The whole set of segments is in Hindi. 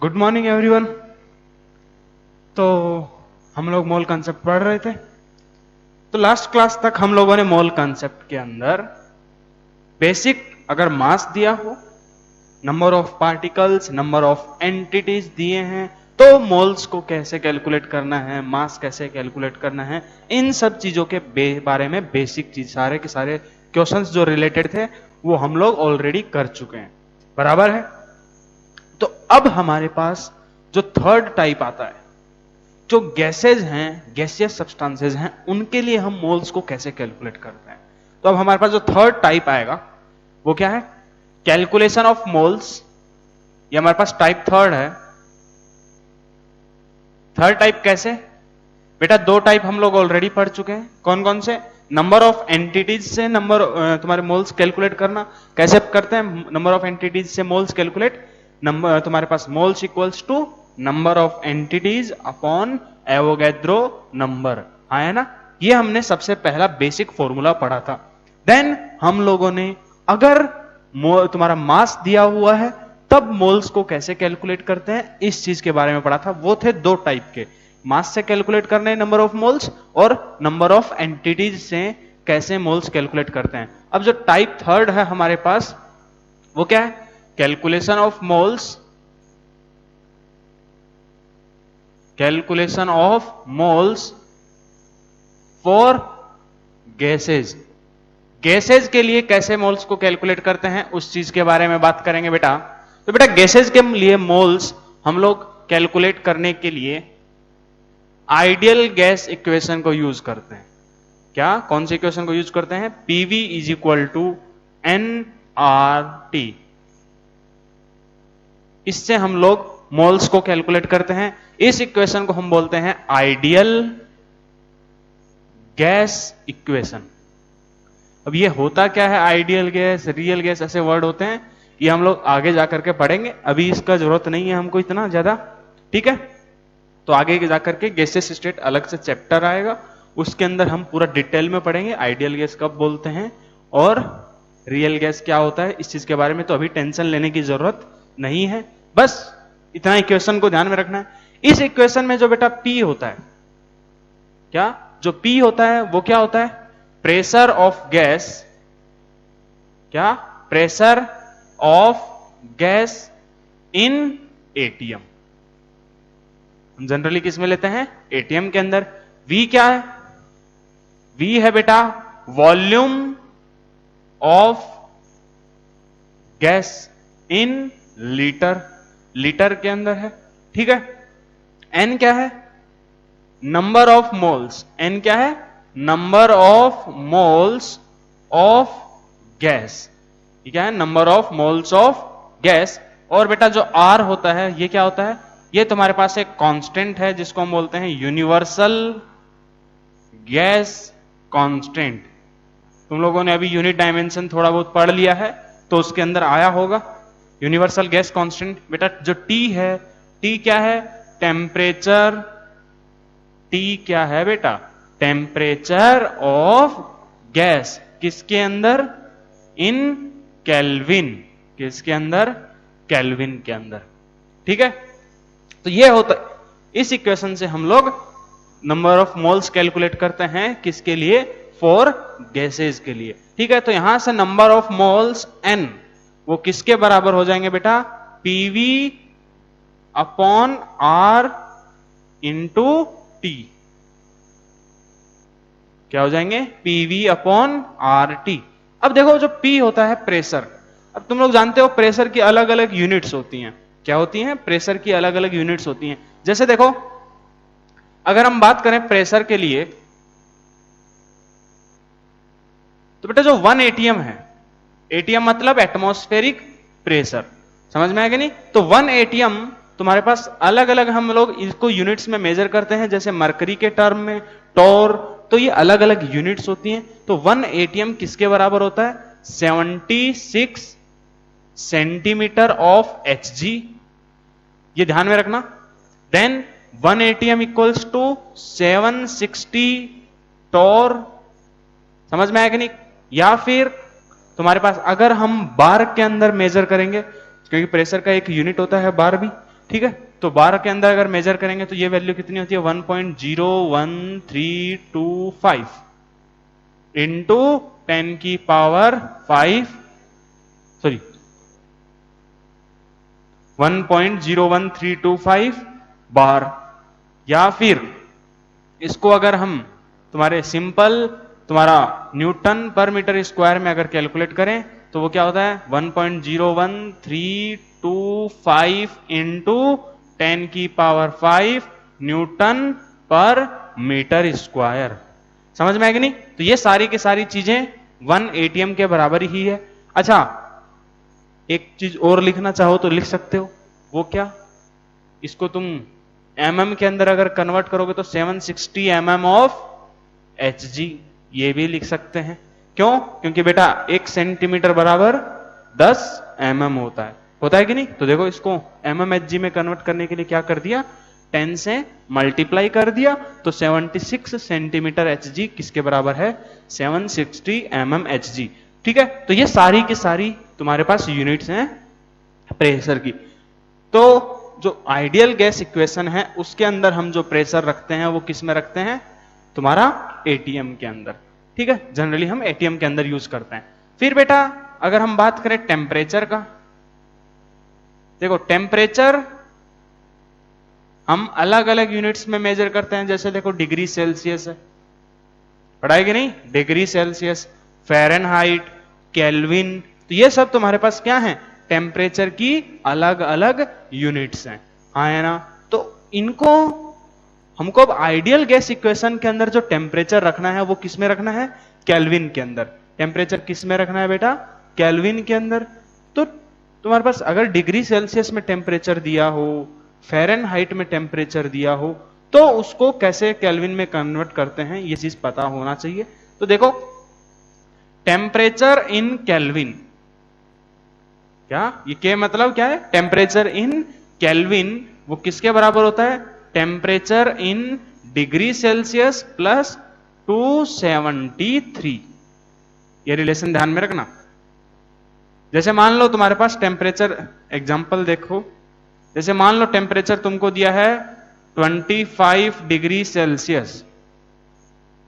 Good morning everyone. तो हम लोग मोल कॉन्सेप्ट पढ़ रहे थे। तो लास्ट क्लास तक हम लोगों ने मोल कॉन्सेप्ट के अंदर बेसिक, अगर मास दिया हो, number of particles, number of entities दिए हैं, तो मोल्स को कैसे कैलकुलेट करना है, मास कैसे कैलकुलेट करना है, इन सब चीजों के बारे में बेसिक चीज, सारे के सारे क्वेश्चंस जो रिलेटेड थे वो हम लोग ऑलरेडी कर चुके हैं। बराबर है। तो अब हमारे पास जो थर्ड टाइप आता है, जो गैसेज हैं, गैसियस सब्सटेंसेज हैं, उनके लिए हम मोल्स को कैसे कैलकुलेट करते हैं। तो अब हमारे पास जो थर्ड टाइप आएगा वो क्या है? Calculation of moles. ये हमारे पास टाइप थर्ड है। थर्ड टाइप कैसे? बेटा दो टाइप हम लोग ऑलरेडी पढ़ चुके हैं। कौन कौन से? नंबर ऑफ एंटिटीज से नंबर तुम्हारे मोल्स कैलकुलेट करना। कैसे करते हैं नंबर ऑफ एंटिटीज से मोल्स कैलकुलेट? नंबर तुम्हारे पास moles equals to number of entities upon Avogadro number, है ना। ये हमने सबसे पहला बेसिक फॉर्मूला पढ़ा था। देन हम लोगों ने अगर तुम्हारा मास दिया हुआ है तब मोल्स को कैसे कैलकुलेट करते हैं, इस चीज के बारे में पढ़ा था। वो थे दो टाइप के, मास से कैलकुलेट करने नंबर ऑफ मोल्स, और नंबर ऑफ एंटिटीज से कैसे मोल्स कैलकुलेट करते हैं। अब जो टाइप थर्ड है हमारे पास वो क्या है? Calculation of moles, calculation of moles for gases. Gases के लिए कैसे मोल्स को कैलकुलेट करते हैं उस चीज के बारे में बात करेंगे बेटा। तो बेटा गैसेज के लिए मोल्स हम लोग कैलकुलेट करने के लिए आइडियल गैस इक्वेशन को यूज करते हैं। क्या? कौन सी इक्वेशन को यूज करते हैं? PV is equal to N R T. इससे हम लोग मोल्स को कैलकुलेट करते हैं। इस इक्वेशन को हम बोलते हैं आइडियल गैस इक्वेशन। अब ये होता क्या है? आइडियल गैस, रियल गैस, ऐसे वर्ड होते हैं, ये हम लोग आगे जाकर के पढ़ेंगे, अभी इसका जरूरत नहीं है हमको इतना ज्यादा, ठीक है। तो आगे जाकर के गैसेस स्टेट अलग से चैप्टर आएगा, उसके अंदर हम पूरा डिटेल में पढ़ेंगे आइडियल गैस कब बोलते हैं और रियल गैस क्या होता है। इस चीज के बारे में तो अभी टेंशन लेने की जरूरत नहीं है, बस इतना इक्वेशन को ध्यान में रखना है। इस इक्वेशन में जो बेटा P होता है, क्या जो P होता है वो क्या होता है? Pressure of gas. क्या? Pressure of gas in ATM. हम जनरली किस में लेते हैं? एटीएम के अंदर। V क्या है? V है बेटा volume of gas in litre, litre के अंदर है, ठीक है। N क्या है? Number of moles. N क्या है? Number of moles of gas. ये क्या है? Number of moles of gas. और बेटा जो R होता है ये क्या होता है? ये तुम्हारे पास एक कांस्टेंट है जिसको हम बोलते हैं यूनिवर्सल गैस कांस्टेंट। तुम लोगों ने अभी यूनिट डायमेंशन थोड़ा बहुत पढ़ लिया है तो उसके अंदर आया होगा यूनिवर्सल गैस कांस्टेंट। बेटा जो T है, T क्या है? टेम्परेचर। T क्या है बेटा? Temperature of gas. किसके अंदर? इन केल्विन। किसके अंदर? केल्विन के अंदर, ठीक है। तो ये होता, इस इक्वेशन से हम लोग नंबर ऑफ मोल्स कैलकुलेट करते हैं, किसके लिए? फॉर गैसेज के लिए, ठीक है। तो यहां से नंबर ऑफ मोल्स N वो किसके बराबर हो जाएंगे बेटा? PV upon R into T। क्या हो जाएंगे? PV upon RT। अब देखो जो P होता है प्रेशर। अब तुम लोग जानते हो प्रेशर की अलग अलग यूनिट्स होती हैं। क्या होती हैं? प्रेशर की अलग अलग यूनिट्स होती हैं। जैसे देखो अगर हम बात करें प्रेशर के लिए तो बेटा जो 1 एटीएम है, एटीएम मतलब एटमॉस्फेरिक प्रेशर, समझ में आएगा नहीं? तो 1 एटीएम तुम्हारे पास अलग अलग हम लोग इसको यूनिट्स में मेजर करते हैं, जैसे मरकरी के टर्म में, टोर, तो ये अलग अलग यूनिट्स होती हैं। तो 1 एटीएम किसके बराबर होता है? 76 सेंटीमीटर ऑफ Hg, ये ध्यान में रखना। देन 1 एटीएम इक्वल्स टू 760 टोर, समझ में आया कि नहीं? या फिर तुम्हारे पास अगर हम बार के अंदर मेजर करेंगे, क्योंकि प्रेशर का एक यूनिट होता है बार भी, ठीक है, तो बार के अंदर अगर मेजर करेंगे तो ये वैल्यू कितनी होती है 1.01325 इंटू 10 की पावर 5, सॉरी 1.01325 बार। या फिर इसको अगर हम तुम्हारे सिंपल तुम्हारा न्यूटन पर मीटर स्क्वायर में अगर कैलकुलेट करें तो वो क्या होता है 1.01325 इंटू 10 की पावर 5 न्यूटन पर मीटर स्क्वायर। समझ में आएगी नहीं? तो ये सारी की सारी चीजें 1 ATM के बराबर ही है। अच्छा, एक चीज और लिखना चाहो तो लिख सकते हो, वो क्या, इसको तुम mm के अंदर अगर कन्वर्ट करोगे तो 760 mm ऑफ Hg, ये भी लिख सकते हैं। क्यों? क्योंकि बेटा 1 सेंटीमीटर बराबर 10 mm होता है कि नहीं? तो देखो इसको mmHg में कन्वर्ट करने के लिए क्या कर दिया, 10 से मल्टीप्लाई कर दिया, तो 76 सेंटीमीटर Hg किसके बराबर है, 760 mm Hg। ठीक है, तो ये सारी की सारी तुम्हारे पास यूनिट्स हैं प्रेशर की। तो जो आइडियल गैस इक्वेशन है उसके अंदर हम जो प्रेशर रखते हैं वो किस में रखते हैं, तुम्हारा एटीएम के अंदर। ठीक है, जनरली हम एटीएम के अंदर यूज करते हैं। फिर बेटा अगर हम बात करें टेम्परेचर का, देखो टेम्परेचर हम अलग अलग यूनिट्स में मेजर करते हैं। जैसे देखो डिग्री सेल्सियस है, पढ़ाई कि नहीं, डिग्री सेल्सियस, फ़ारेनहाइट, केल्विन, तो ये सब तुम्हारे पास क्या है, टेम्परेचर की अलग अलग यूनिट्स हैं। हाँ है ना? तो इनको हमको अब आइडियल गैस इक्वेशन के अंदर जो टेम्परेचर रखना है वो किस में रखना है, केल्विन के अंदर। टेम्परेचर किस में रखना है बेटा, केल्विन के अंदर। तो तुम्हारे पास अगर डिग्री सेल्सियस में टेम्परेचर दिया हो, फ़ारेनहाइट में टेम्परेचर दिया हो, तो उसको कैसे केल्विन में कन्वर्ट करते हैं ये चीज पता होना चाहिए। तो देखो टेम्परेचर इन केल्विन, क्या ये के मतलब क्या है, टेम्परेचर इन केल्विन वो किसके बराबर होता है, temperature in degree Celsius plus 273। ये रिलेशन ध्यान में रखना। जैसे मान लो तुम्हारे पास टेम्परेचर, एग्जांपल देखो, जैसे मान लो टेम्परेचर तुमको दिया है 25 डिग्री सेल्सियस,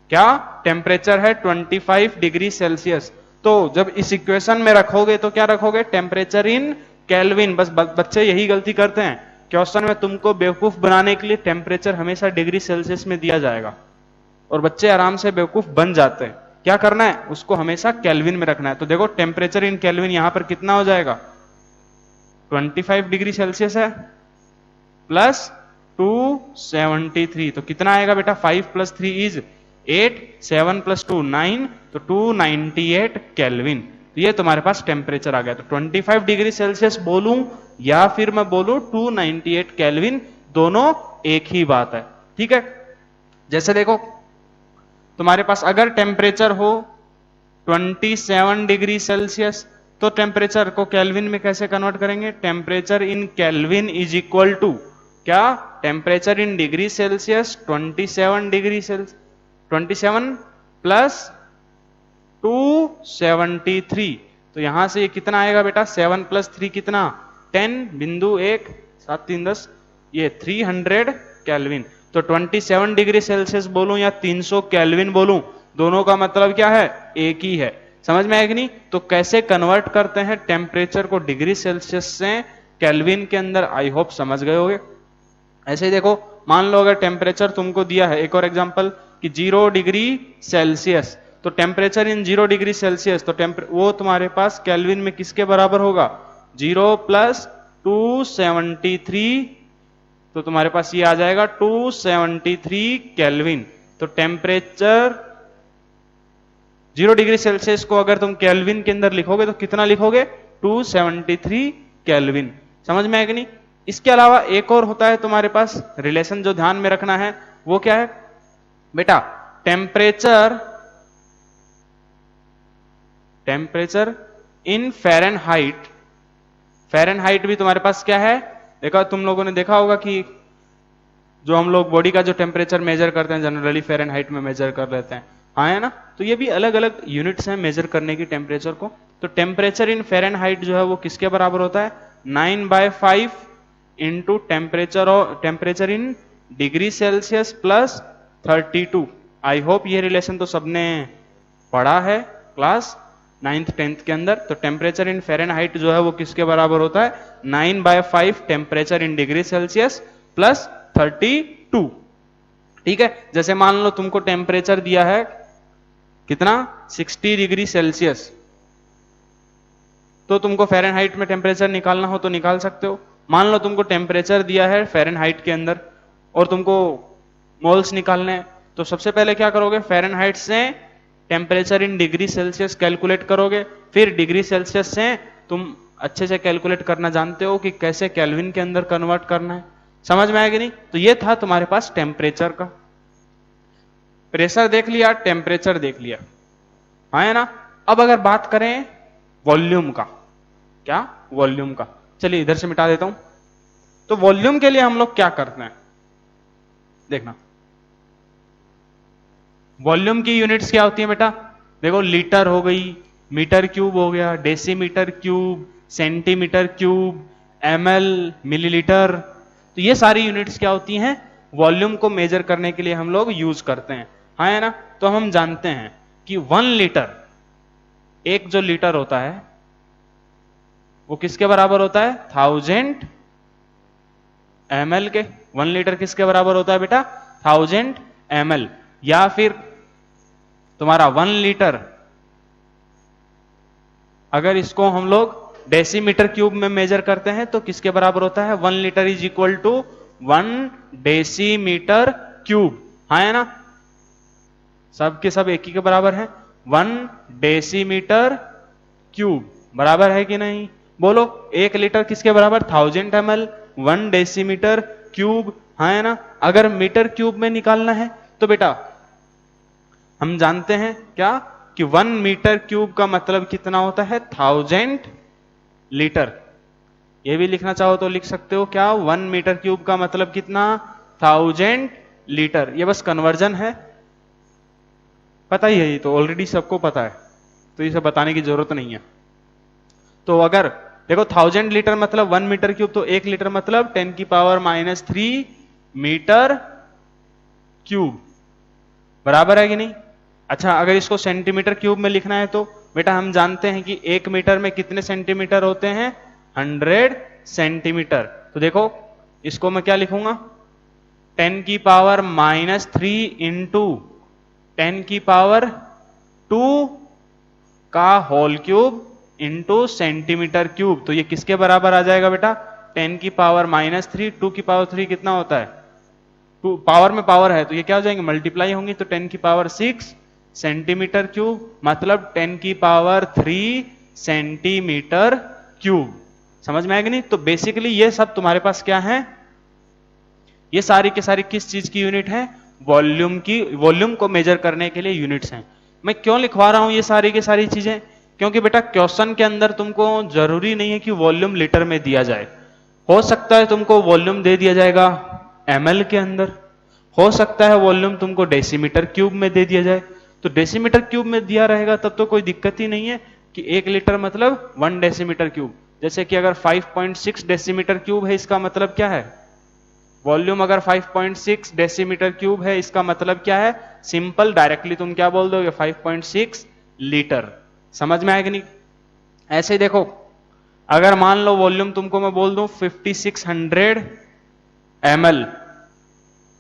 क्या टेम्परेचर है 25 डिग्री सेल्सियस। तो जब इस इक्वेशन में रखोगे तो क्या रखोगे, टेम्परेचर इन केल्विन। बस बच्चे यही गलती करते हैं, क्वेश्चन में तुमको बेवकूफ बनाने के लिए टेम्परेचर हमेशा डिग्री सेल्सियस में दिया जाएगा और बच्चे आराम से बेवकूफ बन जाते हैं। क्या करना है, उसको हमेशा केल्विन में रखना है। तो देखो टेम्परेचर इन केल्विन यहां पर कितना हो जाएगा, 25 डिग्री सेल्सियस है प्लस 273, तो कितना आएगा बेटा, 5 + 3 इज 8, 7 + 2 9, तो 298 केल्विन। तो ये तुम्हारे पास टेम्परेचर आ गया। तो 25 डिग्री सेल्सियस बोलूं या फिर मैं बोलूं 298 केल्विन, दोनों एक ही बात है। ठीक है, जैसे देखो तुम्हारे पास अगर टेम्परेचर हो 27 डिग्री सेल्सियस, तो टेम्परेचर को केल्विन में कैसे कन्वर्ट करेंगे, temperature in Kelvin is equal to क्या, temperature in degree Celsius 27 degree Celsius, 27 plus 273। तो यहां से ये कितना आएगा बेटा, 7 + 3 कितना, 10.1, 7 3 10, ये 300 केल्विन। तो 27 डिग्री सेल्सियस बोलूं या 300 केल्विन बोलूं, दोनों का मतलब क्या है, एक ही है। समझ में आएगी नहीं? तो कैसे कन्वर्ट करते हैं टेम्परेचर को डिग्री सेल्सियस से केल्विन के अंदर, आई होप समझ गए होगे। ऐसे ही देखो मान लो अगर टेम्परेचर तुमको दिया है, एक और एग्जांपल कि 0 डिग्री सेल्सियस, तो टेम्परेचर इन 0 डिग्री सेल्सियस, तो वो तुम्हारे पास केल्विन में किसके बराबर होगा, 0 + 273, तो तुम्हारे पास ये आ जाएगा 273 केल्विन। तो टेम्परेचर 0 डिग्री सेल्सियस को अगर तुम केल्विन के अंदर लिखोगे तो कितना लिखोगे, 273 केल्विन। समझ में आएगा नहीं? इसके अलावा एक और होता है तुम्हारे पास रिलेशन जो ध्यान में रखना है, वो क्या है बेटा, टेम्परेचर इन फ़ारेनहाइट। फ़ारेनहाइट भी तुम्हारे पास क्या है, देखा तुम लोगों ने देखा होगा कि जो हम लोग बॉडी का जो टेम्परेचर मेजर करते हैं जनरली फ़ारेनहाइट में मेजर कर लेते हैं, हाँ है ना? तो ये भी अलग अलग यूनिट्स हैं मेजर करने की टेम्परेचर को। तो टेम्परेचर इन फ़ारेनहाइट जो है वो किसके बराबर होता है, 9/5 into temperature in degree Celsius plus 32। I hope ये रिलेशन तो सबने पढ़ा है क्लास 9th 10th के अंदर। तो टेम्परेचर इन फ़ारेनहाइट जो है वो किसके बराबर होता है, 9/5 temperature in degree Celsius plus 32। ठीक है, जैसे मान लो तुमको टेम्परेचर दिया है कितना, 60 डिग्री सेल्सियस, तो तुमको फ़ारेनहाइट में टेम्परेचर निकालना हो तो निकाल सकते हो। मान लो तुमको टेम्परेचर दिया है फ़ारेनहाइट के अंदर और तुमको मोल्स निकालने हैं, तो सबसे पहले क्या करोगे, फ़ारेनहाइट से temperature in degree Celsius calculate करोगे, फिर डिग्री सेल्सियस से तुम अच्छे से कैलकुलेट करना जानते हो कि कैसे केल्विन के अंदर कन्वर्ट करना है। समझ में आएगी नहीं? तो ये था तुम्हारे पास टेम्परेचर का। प्रेशर देख लिया, टेम्परेचर देख लिया, हाँ है ना। अब अगर बात करें वॉल्यूम का, क्या वॉल्यूम का, चलिए इधर से मिटा देता हूं। तो वॉल्यूम के लिए हम लोग क्या करते हैं, देखना वॉल्यूम की यूनिट्स क्या होती है बेटा, देखो लीटर हो गई, मीटर क्यूब हो गया, decimetre cube, centimetre cube, ML, millilitre. तो ये सारी यूनिट्स क्या होती हैं, वॉल्यूम को मेजर करने के लिए हम लोग यूज करते हैं, हाँ है ना। तो हम जानते हैं कि 1 लीटर, एक जो लीटर होता है वो किसके बराबर होता है, 1000 ml के। 1 लीटर किसके बराबर होता है बेटा, 1000 ml। या फिर तुम्हारा 1 लीटर, अगर इसको हम लोग डेसीमीटर क्यूब में मेजर करते हैं तो किसके बराबर होता है, 1 litre is equal to 1 decimetre cube, हाँ है ना। सब के सब एक ही के बराबर है, 1 डेसीमीटर क्यूब बराबर है कि नहीं, बोलो। 1 लीटर किसके बराबर, 1000 ml, 1 डेसीमीटर क्यूब, हाँ है ना। अगर मीटर क्यूब में निकालना है तो बेटा हम जानते हैं क्या कि 1 मीटर क्यूब का मतलब कितना होता है, 1000 लीटर। ये भी लिखना चाहो तो लिख सकते हो, क्या 1 मीटर क्यूब का मतलब कितना, 1000 लीटर। ये बस कन्वर्जन है, पता ही है, ये तो ऑलरेडी सबको पता है, तो ये सब बताने की जरूरत नहीं है। तो अगर देखो 1000 लीटर मतलब 1 मीटर क्यूब, तो 1 लीटर मतलब 10⁻³ मीटर क्यूब, बराबर है कि नहीं। अच्छा, अगर इसको सेंटीमीटर क्यूब में लिखना है तो बेटा हम जानते हैं कि 1 मीटर में कितने सेंटीमीटर होते हैं, 100 सेंटीमीटर। तो देखो इसको मैं क्या लिखूंगा, 10⁻³ इंटू 10⁻² का whole cube into centimetre cube. तो ये किसके बराबर आ जाएगा बेटा, 10⁻³ 2⁻³ कितना होता है, पावर में पावर है तो ये क्या हो जाएंगे, मल्टीप्लाई होंगी, तो 10⁻6 सेंटीमीटर क्यूब मतलब 10⁻³ सेंटीमीटर क्यूब। समझ में आएगी नहीं। तो बेसिकली ये सब तुम्हारे पास क्या है, ये सारी के सारी किस चीज की यूनिट है, वॉल्यूम की। वॉल्यूम को मेजर करने के लिए यूनिट्स हैं। मैं क्यों लिखवा रहा हूं ये सारी की सारी चीजें, क्योंकि बेटा क्वेश्चन के अंदर तुमको जरूरी नहीं है कि वॉल्यूम लीटर में दिया जाए, हो सकता है तुमको वॉल्यूम दे दिया जाएगा ml के अंदर, हो सकता है वॉल्यूम तुमको डेसीमीटर क्यूब में दे दिया जाए। तो डेसीमीटर क्यूब में दिया रहेगा तब तो कोई दिक्कत ही नहीं है कि 1 लीटर मतलब 1 डेसीमीटर क्यूब। जैसे कि अगर 5.6 डेसीमीटर क्यूब है, इसका मतलब क्या है, वॉल्यूम अगर 5.6 डेसीमीटर क्यूब है, इसका मतलब क्या है, सिंपल डायरेक्टली तुम क्या बोल दोगे, 5.6 लीटर। समझ में आएगा नहीं। ऐसे ही देखो, अगर मान लो वॉल्यूम तुमको मैं बोल दूं 5600 ml,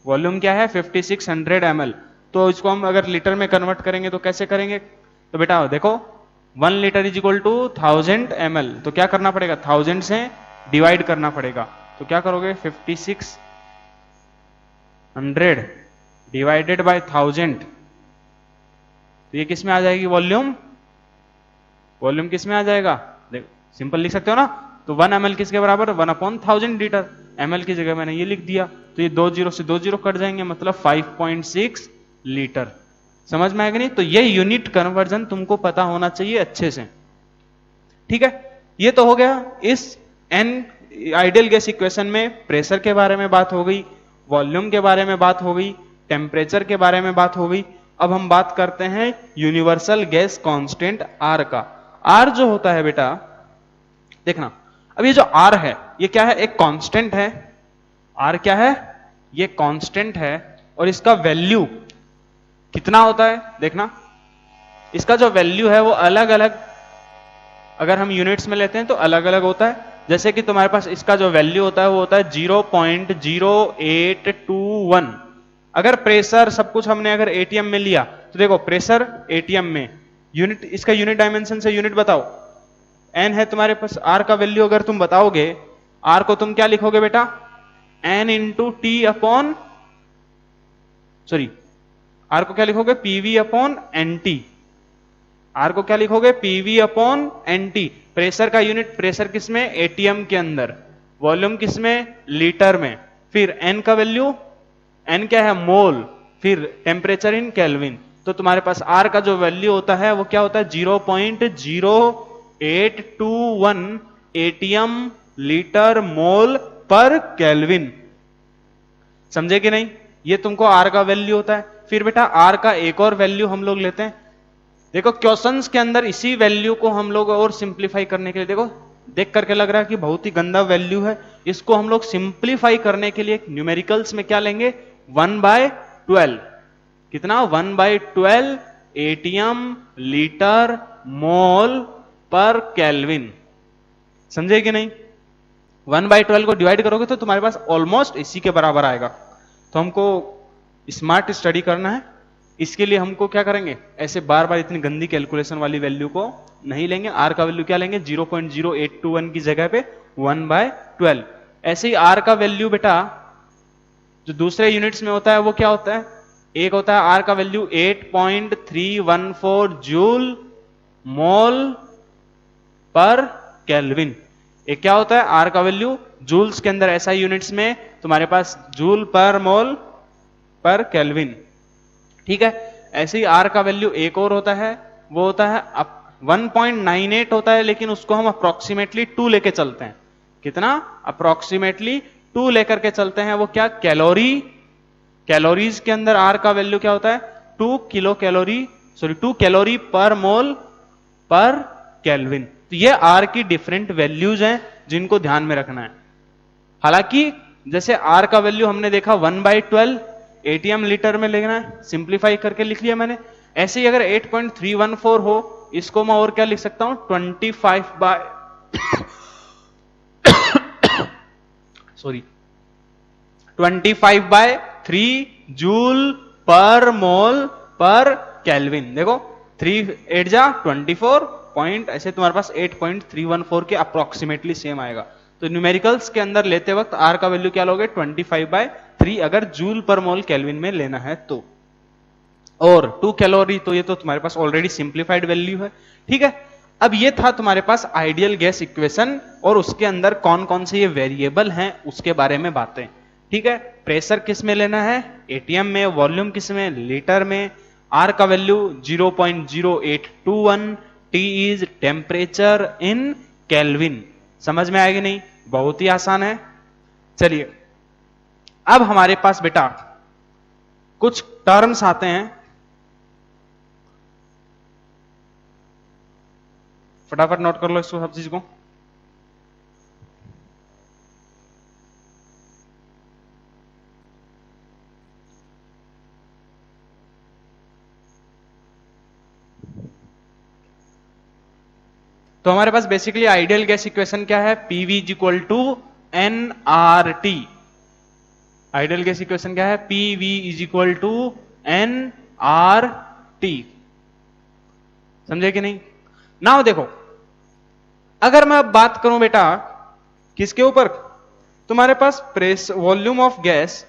वॉल्यूम क्या है 5600 ml, तो इसको हम अगर लीटर में कन्वर्ट करेंगे तो कैसे करेंगे, तो बेटा देखो 1 litre is equal to 1000 ml, तो क्या करना पड़ेगा, 1000 से डिवाइड करना पड़ेगा। तो क्या करोगे, 5600 डिवाइडेड बाय 1000, तो ये किस में आ जाएगी वॉल्यूम, वॉल्यूम किस में आ जाएगा, देखो सिंपल लिख सकते हो ना। तो 1 ml किसके बराबर, 1/1000 लीटर, ml की जगह मैंने ये लिख दिया, तो ये 2 जीरो से 2 जीरो कट जाएंगे, मतलब 5.6 लीटर। समझ में आएगा नहीं। तो ये यूनिट कन्वर्जन तुमको पता होना चाहिए अच्छे से, ठीक है। ये तो हो गया, इस एन आइडियल गैस इक्वेशन में प्रेशर के बारे में बात हो गई, वॉल्यूम के बारे में बात हो गई, टेम्परेचर के बारे में बात हो गई। अब हम बात करते हैं यूनिवर्सल गैस कांस्टेंट आर का। आर जो होता है बेटा, देखना अब ये जो आर है ये क्या है, एक कांस्टेंट है। आर क्या है, ये कांस्टेंट है और इसका वैल्यू कितना होता है देखना, इसका जो वैल्यू है वो अलग अलग, अगर हम यूनिट्स में लेते हैं तो अलग अलग होता है। जैसे कि तुम्हारे पास इसका जो वैल्यू होता है वो होता है 0.0821। अगर प्रेशर सब कुछ हमने अगर एटीएम में लिया तो देखो प्रेशर एटीएम में यूनिट, इसका यूनिट डायमेंशन से यूनिट बताओ, एन है तुम्हारे पास। आर का वैल्यू अगर तुम बताओगे, आर को तुम क्या लिखोगे बेटा, N into T upon, sorry R को क्या लिखोगे, PV upon N T. R को क्या लिखोगे, PV upon N T. Pressure का यूनिट, प्रेशर किसमें, एटीएम के अंदर, वॉल्यूम किसमें, लीटर में। फिर एन का वैल्यू, एन क्या है, मोल, फिर टेम्परेचर इन केल्विन। तो तुम्हारे पास आर का जो वैल्यू होता है वो क्या होता है, 0.0821 एटीएम लीटर मोल पर केल्विन। समझे कि नहीं, ये तुमको आर का वैल्यू होता है। फिर बेटा आर का एक और वैल्यू हम लोग लेते हैं, देखो क्वेश्चंस के अंदर इसी वैल्यू को हम लोग और सिंप्लीफाई करने के लिए, देखो देख करके लग रहा है कि बहुत ही गंदा वैल्यू है, इसको हम लोग सिंप्लीफाई करने के लिए न्यूमेरिकल्स में क्या लेंगे, 1/12। कितना, 1/12 एटीएम लीटर मोल पर केल्विन। समझे कि नहीं, 1/12 को डिवाइड करोगे तो तुम्हारे पास ऑलमोस्ट इसी के बराबर आएगा। तो हमको स्मार्ट स्टडी करना है, इसके लिए हमको क्या करेंगे, ऐसे बार बार इतनी गंदी कैलकुलेशन वाली वैल्यू को नहीं लेंगे। आर का वैल्यू क्या लेंगे, 0.0821 की जगह पे 1/12। ऐसे ही आर का वैल्यू बेटा जो दूसरे यूनिट्स में होता है वो क्या होता है, एक होता है आर का वैल्यू 8.314 जूल मोल पर केल्विन। एक क्या होता है आर का वैल्यू जूल्स के अंदर, ऐसा यूनिट्स में तुम्हारे पास जूल पर मोल पर केल्विन। ठीक है, ऐसे ही आर का वैल्यू एक और होता है, वो होता है 1.98 होता है, लेकिन उसको हम अप्रोक्सीमेटली 2 लेके चलते हैं। कितना, अप्रोक्सीमेटली 2 लेकर के चलते हैं। वो क्या, कैलोरी, कैलोरीज के अंदर आर का वैल्यू क्या होता है, 2 किलो कैलोरी, सॉरी 2 कैलोरी पर मोल पर केल्विन। तो ये आर की डिफरेंट वैल्यूज हैं जिनको ध्यान में रखना है। हालांकि जैसे आर का वैल्यू हमने देखा 1/12 एटीएम लीटर में लेना है, सिंप्लीफाई करके लिख लिया मैंने। ऐसे ही अगर 8.314 हो, इसको मैं और क्या लिख सकता हूं, 25/3 जूल पर मोल पर केल्विन। देखो 3 8 जा 24 पॉइंट, ऐसे तुम्हारे पास 8.314 के अप्रोक्सीमेटली सेम आएगा। तो न्यूमेरिकल्स के अंदर लेते वक्त आर का वैल्यू क्या लोगे, 25/3 अगर जूल पर मोल केल्विन में लेना है तो। और 2 कैलोरी तो ये तो तुम्हारे पास ऑलरेडी सिंप्लीफाइड वैल्यू है। ठीक है, अब ये था तुम्हारे पास आइडियल गैस इक्वेशन और उसके अंदर कौन कौन से ये वेरिएबल हैं उसके बारे में बातें। ठीक है, प्रेशर किस में लेना है, एटीएम में, वॉल्यूम किस में, लीटर में, आर का value 0.0821, T is temperature in kelvin. समझ में आएगी नहीं, बहुत ही आसान है। चलिए अब हमारे पास बेटा कुछ टर्म्स आते हैं, फटाफट नोट कर लो इसको, सब चीज को। तो हमारे पास बेसिकली आइडियल गैस इक्वेशन क्या है, PV is equal to N R T. Ideal gas equation क्या है, PV is equal to N R T. समझे कि नहीं। नाउ देखो, अगर मैं अब बात करूं बेटा किसके ऊपर, तुम्हारे पास press volume of gas,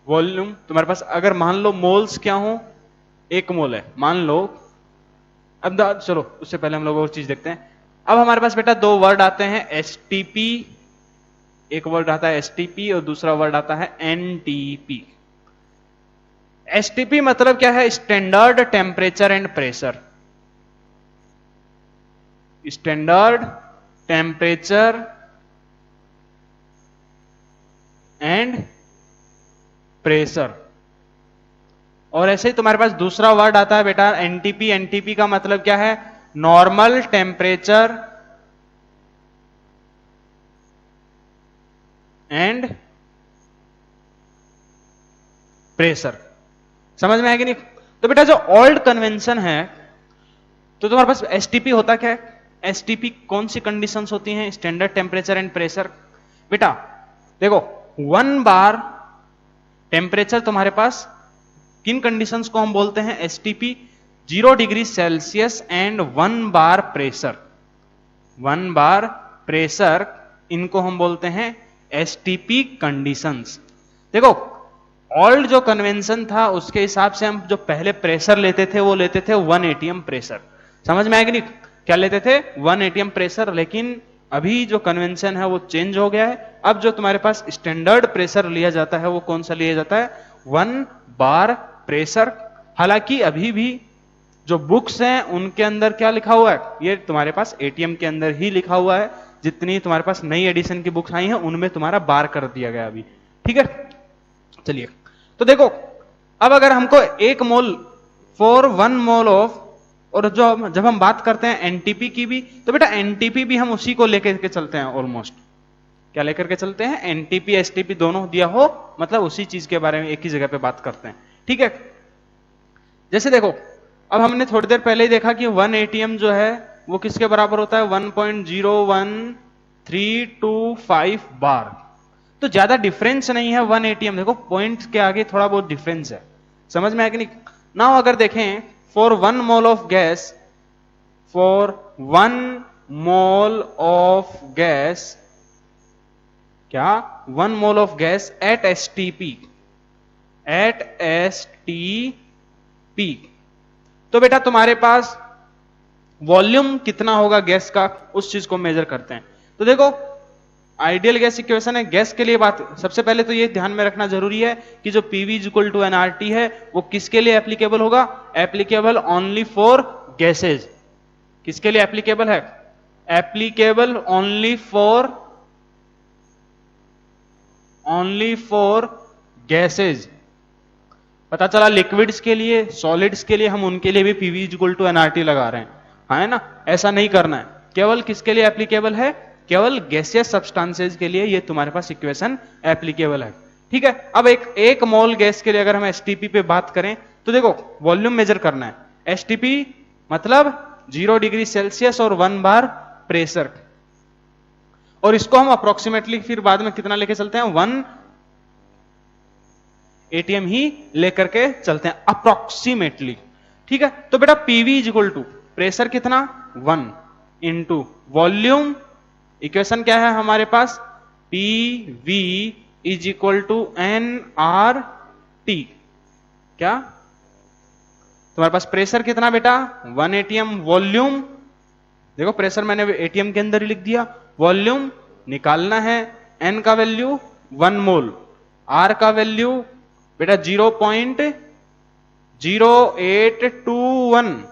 volume तुम्हारे पास अगर मान लो मोल्स क्या हो, 1 मोल है मान लो। अब चलो उससे पहले हम लोग और चीज देखते हैं। अब हमारे पास बेटा 2 वर्ड आते हैं, एसटीपी, एक वर्ड आता है एसटीपी और दूसरा वर्ड आता है एनटीपी। एसटीपी मतलब क्या है, standard temperature and pressure. Standard temperature and pressure. और ऐसे ही तुम्हारे पास दूसरा वर्ड आता है बेटा एनटीपी। एनटीपी का मतलब क्या है? Normal temperature and pressure. समझ में है कि नहीं? तो बेटा जो ओल्ड कन्वेंशन है, तो तुम्हारे पास एसटीपी होता क्या है? एसटीपी कौन सी कंडीशंस होती हैं? Standard temperature and pressure. बेटा देखो 1 बार टेम्परेचर तुम्हारे पास किन कंडीशंस को हम बोलते हैं? STP 0 degree Celsius and 1 bar pressure. 1 bar pressure, इनको हम बोलते हैं एसटीपी कंडीशंस। देखो ओल्ड जो कन्वेंशन था उसके हिसाब से हम जो पहले प्रेशर लेते थे वो लेते थे 1 एटीएम प्रेशर। समझ में आया कि नहीं? क्या लेते थे? 1 एटीएम प्रेशर। लेकिन अभी जो कन्वेंशन है वो चेंज हो गया है। अब जो तुम्हारे पास स्टैंडर्ड प्रेशर लिया जाता है वो कौन सा लिया जाता है? 1 बार प्रेशर। हालांकि अभी भी जो बुक्स हैं उनके अंदर क्या लिखा हुआ है? ये तुम्हारे पास एटीएम के अंदर ही लिखा हुआ है। जितनी तुम्हारे पास नई एडिशन की बुक्स आई हैं उनमें तुम्हारा बार कर दिया गया अभी। ठीक है, चलिए। तो देखो अब अगर हमको 1 मोल फॉर 1 मोल ऑफ, और जो जब हम बात करते हैं एनटीपी की भी, तो बेटा एनटीपी भी हम उसी को लेकर के चलते हैं ऑलमोस्ट। क्या लेकर के चलते हैं? एनटीपी एसटीपी दोनों दिया हो मतलब उसी चीज के बारे में एक ही जगह पे बात करते हैं। ठीक है, जैसे देखो अब हमने थोड़ी देर पहले ही देखा कि 1 एटीएम जो है वो किसके बराबर होता है? 1.01325 बार। तो ज्यादा डिफरेंस नहीं है 1 एटीएम। देखो पॉइंट के आगे थोड़ा बहुत डिफरेंस है। समझ में आया कि नहीं? नाउ अगर देखें for 1 mole of gas, for 1 mole of gas, क्या 1 mole of gas at STP, at STP, तो बेटा तुम्हारे पास वॉल्यूम कितना होगा गैस का, उस चीज को मेजर करते हैं। तो देखो आइडियल गैस इक्वेशन है। गैस के लिए बात सबसे पहले तो ये ध्यान में रखना जरूरी है कि जो PV is equal to NRT है वो किसके लिए एप्लीकेबल होगा? Applicable only for gases. किसके लिए एप्लीकेबल है? Applicable only for gases. पता चला लिक्विड्स के लिए, सॉलिड्स के लिए हम उनके लिए भी PV is equal to NRT लगा रहे हैं, है ना? ऐसा नहीं करना है। केवल किसके लिए एप्लीकेबल है? केवल गैसियस सब्सटेंसेस के लिए ये तुम्हारे पास इक्वेशन एप्लीकेबल है। ठीक है, अब एक मोल गैस के लिए अगर हम एसटीपी पे बात करें तो देखो वॉल्यूम मेजर करना है। एसटीपी मतलब 0 डिग्री सेल्सियस और 1 बार प्रेशर, और इसको हम अप्रोक्सीमेटली फिर बाद में कितना लेके चलते हैं? 1 एटीएम ही लेकर के चलते हैं अप्रोक्सीमेटली। ठीक है, तो बेटा PV is equal to pressure कितना? 1 इंटू वॉल्यूम। इक्वेशन क्या है हमारे पास? PV is equal to N R T. क्या तुम्हारे पास प्रेशर कितना बेटा? 1 एटीएम। वॉल्यूम देखो प्रेशर मैंने एटीएम के अंदर ही लिख दिया। वॉल्यूम निकालना है। एन का वैल्यू 1 मोल, आर का वैल्यू बेटा 0.0821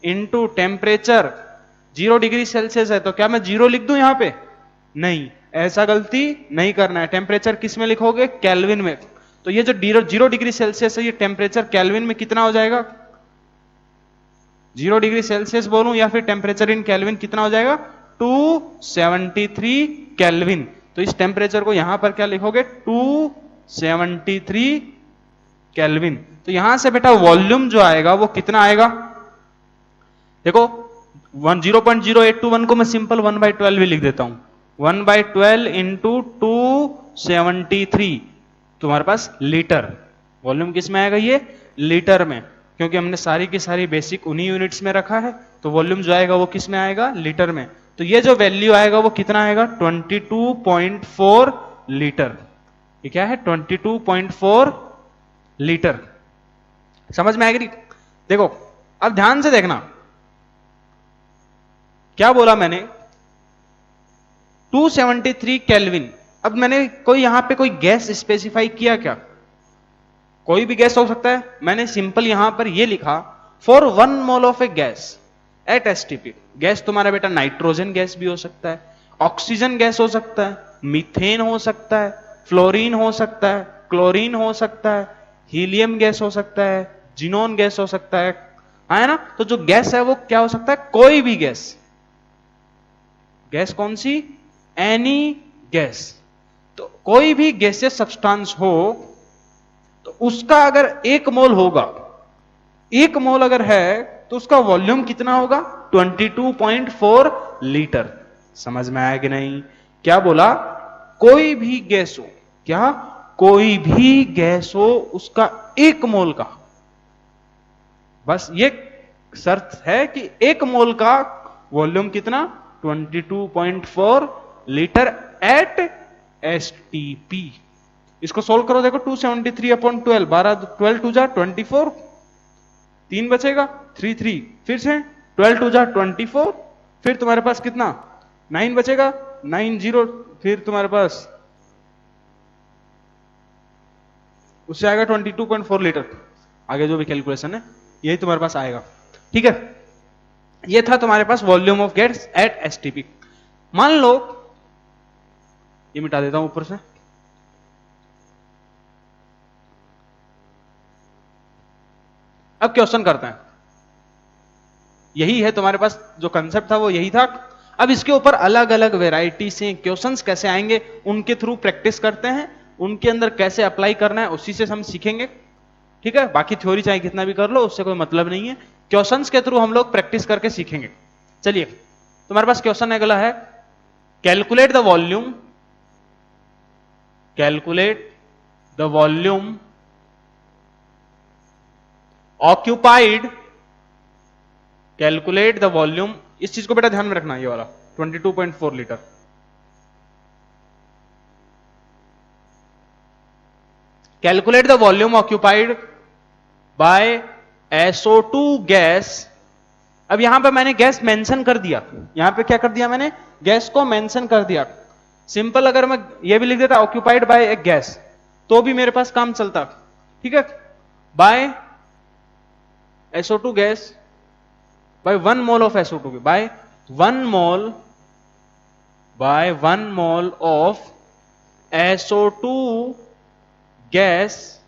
इंटू टेम्परेचर 0 डिग्री सेल्सियस है, तो क्या मैं 0 लिख दूं यहां पे? नहीं, ऐसा गलती नहीं करना है। टेम्परेचर किस में लिखोगे? केल्विन में। तो ये जो 0 डिग्री सेल्सियस है ये टेम्परेचर केल्विन में कितना हो जाएगा? 0 डिग्री सेल्सियस बोलूं या फिर टेम्परेचर इन केल्विन कितना हो जाएगा? 273 केल्विन। तो इस टेम्परेचर को यहां पर क्या लिखोगे? 273 केल्विन। तो यहां से बेटा वॉल्यूम जो आएगा वो कितना आएगा? देखो 0.0821 को मैं सिंपल 1/12 भी लिख देता हूं। 1/12 इंटू 273 तुम्हारे पास लीटर। वॉल्यूम किस में आएगा? ये लीटर में, क्योंकि हमने सारी की सारी बेसिक उन्हीं यूनिट्स में रखा है। तो वॉल्यूम जो आएगा वो किस में आएगा? लीटर में। तो ये जो वैल्यू आएगा वो कितना आएगा? 22.4 लीटर। ये क्या है? 22.4 लीटर। समझ में आएगी? देखो अब ध्यान से देखना, क्या बोला मैंने? 273 केल्विन। अब मैंने कोई यहां पे कोई गैस स्पेसिफाई किया क्या? कोई भी गैस हो सकता है। मैंने सिंपल यहां पर ये लिखा for 1 mole of A gas at STP. Gas तुम्हारा बेटा नाइट्रोजन गैस भी हो सकता है, ऑक्सीजन गैस हो सकता है, मीथेन हो सकता है, फ्लोरीन हो सकता है, क्लोरीन हो सकता है, हीलियम गैस हो सकता है, जिनोन गैस हो सकता है ना। तो जो गैस है वो क्या हो सकता है, कोई भी गैस। गैस कौन सी, एनी गैस। तो कोई भी गैसियस सब्सटेंस हो तो उसका अगर 1 मोल होगा, 1 मोल अगर है तो उसका वॉल्यूम कितना होगा, 22.4 लीटर। समझ में आया कि नहीं? क्या बोला, कोई भी गैस हो, क्या, कोई भी गैस हो उसका 1 मोल का, बस ये शर्त है कि 1 मोल का वॉल्यूम कितना, 22.4 लीटर एट एसटीपी। इसको सोल्व करो, देखो 273/12, 12 12 टू जा 24, 3 बचेगा, 3 3, फिर से 12 टू जा 24, फिर तुम्हारे पास कितना 9 बचेगा, 9 0, फिर तुम्हारे पास उससे आएगा 22.4 लीटर। आगे जो भी कैलकुलेशन है यही तुम्हारे पास आएगा, ठीक है। ये था तुम्हारे पास volume of gas at STP. मान लो, ये मिटा देता हूं ऊपर से, अब क्वेश्चन करते हैं। यही है तुम्हारे पास जो कंसेप्ट था वो यही था। अब इसके ऊपर अलग अलग वेराइटी से क्वेश्चंस कैसे आएंगे उनके थ्रू प्रैक्टिस करते हैं, उनके अंदर कैसे अप्लाई करना है उसी से हम सीखेंगे, ठीक है। बाकी थ्योरी चाहे कितना भी कर लो उससे कोई मतलब नहीं है, क्वेश्चंस के थ्रू हम लोग प्रैक्टिस करके सीखेंगे। चलिए, तुम्हारे पास क्वेश्चन अगला है, calculate the volume, calculate the volume occupied, calculate the volume, इस चीज को बेटा ध्यान में रखना, ये वाला 22.4 litre. Calculate the volume occupied by SO2 gas. अब यहां पे मैंने गैस मेंशन कर दिया, यहां पे क्या कर दिया मैंने, गैस को मेंशन कर दिया। सिंपल अगर मैं ये भी लिख देता ऑक्यूपाइड बाय ए गैस तो भी मेरे पास काम चलता, ठीक है। By SO2 gas by 1 mole of SO2, by 1 mole, by 1 mole of SO2 gas